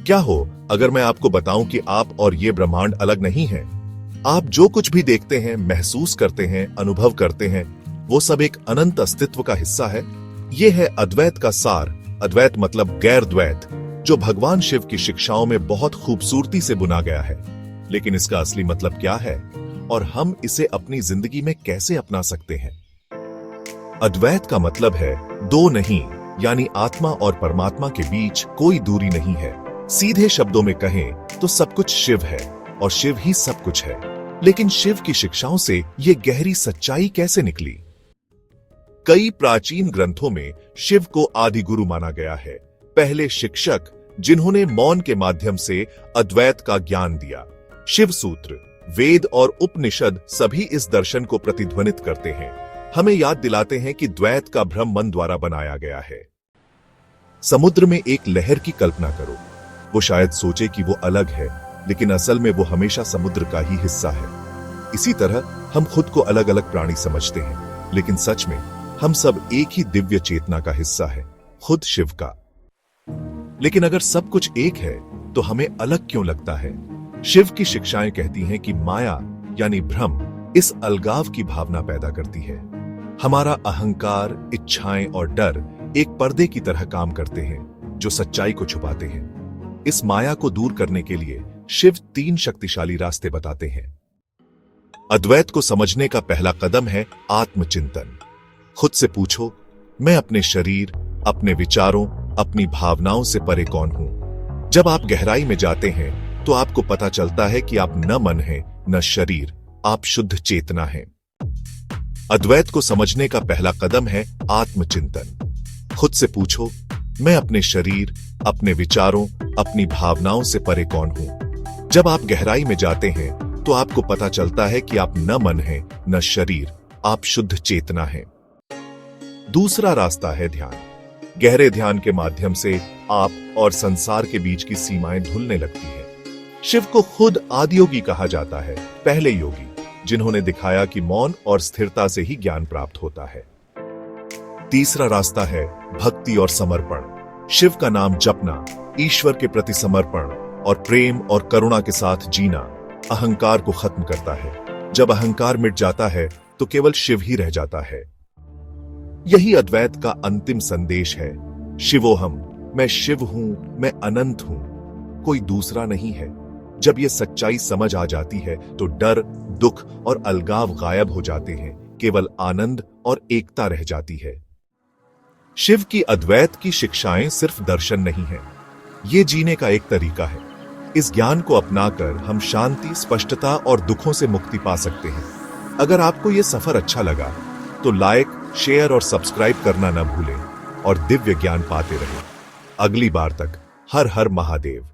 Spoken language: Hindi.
क्या हो अगर मैं आपको बताऊं कि आप और ये ब्रह्मांड अलग नहीं हैं? आप जो कुछ भी देखते हैं, महसूस करते हैं, अनुभव करते हैं, वो सब एक अनंत अस्तित्व का हिस्सा है। ये है अद्वैत का सार। अद्वैत मतलब गैर द्वैत, जो भगवान शिव की शिक्षाओं में बहुत खूबसूरती से बुना गया है। लेकिन इसका असली मतलब क्या है और हम इसे अपनी जिंदगी में कैसे अपना सकते हैं? अद्वैत का मतलब है दो नहीं, यानी आत्मा और परमात्मा के बीच कोई दूरी नहीं है। सीधे शब्दों में कहें तो सब कुछ शिव है और शिव ही सब कुछ है। लेकिन शिव की शिक्षाओं से ये गहरी सच्चाई कैसे निकली? कई प्राचीन ग्रंथों में शिव को आदि गुरु माना गया है, पहले शिक्षक जिन्होंने मौन के माध्यम से अद्वैत का ज्ञान दिया। शिव सूत्र, वेद और उपनिषद सभी इस दर्शन को प्रतिध्वनित करते हैं, हमें याद दिलाते हैं कि द्वैत का भ्रम मन द्वारा बनाया गया है। समुद्र में एक लहर की कल्पना करो। वो शायद सोचे कि वो अलग है, लेकिन असल में वो हमेशा समुद्र का ही हिस्सा है। इसी तरह हम खुद को अलग अलग प्राणी समझते हैं, लेकिन सच में हम सब एक ही दिव्य चेतना का हिस्सा है, खुद शिव का। लेकिन अगर सब कुछ एक है तो हमें अलग क्यों लगता है? शिव की शिक्षाएं कहती हैं कि माया यानी भ्रम इस अलगाव की भावना पैदा करती है। हमारा अहंकार, इच्छाएं और डर एक पर्दे की तरह काम करते हैं जो सच्चाई को छुपाते हैं। इस माया को दूर करने के लिए शिव 3 शक्तिशाली रास्ते बताते हैं। अद्वैत को समझने का पहला कदम है आत्मचिंतन। खुद से पूछो, मैं अपने शरीर, अपने विचारों, अपनी भावनाओं से परे कौन हूं? जब आप गहराई में जाते हैं तो आपको पता चलता है कि आप न मन हैं, न शरीर, आप शुद्ध चेतना हैं। अद्वैत को समझने का पहला कदम है आत्मचिंतन। खुद से पूछो, मैं अपने शरीर, अपने विचारों, अपनी भावनाओं से परे कौन हूं? जब आप गहराई में जाते हैं तो आपको पता चलता है कि आप न मन हैं, न शरीर, आप शुद्ध चेतना हैं। दूसरा रास्ता है ध्यान। गहरे ध्यान के माध्यम से आप और संसार के बीच की सीमाएं धुलने लगती हैं। शिव को खुद आदियोगी कहा जाता है, पहले योगी, जिन्होंने दिखाया कि मौन और स्थिरता से ही ज्ञान प्राप्त होता है। तीसरा रास्ता है भक्ति और समर्पण। शिव का नाम जपना, ईश्वर के प्रति समर्पण और प्रेम और करुणा के साथ जीना अहंकार को खत्म करता है। जब अहंकार मिट जाता है तो केवल शिव ही रह जाता है। यही अद्वैत का अंतिम संदेश है। शिवोहम, मैं शिव हूं, मैं अनंत हूं, कोई दूसरा नहीं है। जब यह सच्चाई समझ आ जाती है तो डर, दुख और अलगाव गायब हो जाते हैं, केवल आनंद और एकता रह जाती है। शिव की अद्वैत की शिक्षाएं सिर्फ दर्शन नहीं है, ये जीने का एक तरीका है। इस ज्ञान को अपनाकर हम शांति, स्पष्टता और दुखों से मुक्ति पा सकते हैं। अगर आपको यह सफर अच्छा लगा तो लाइक, शेयर और सब्सक्राइब करना न भूलें और दिव्य ज्ञान पाते रहें। अगली बार तक हर हर महादेव।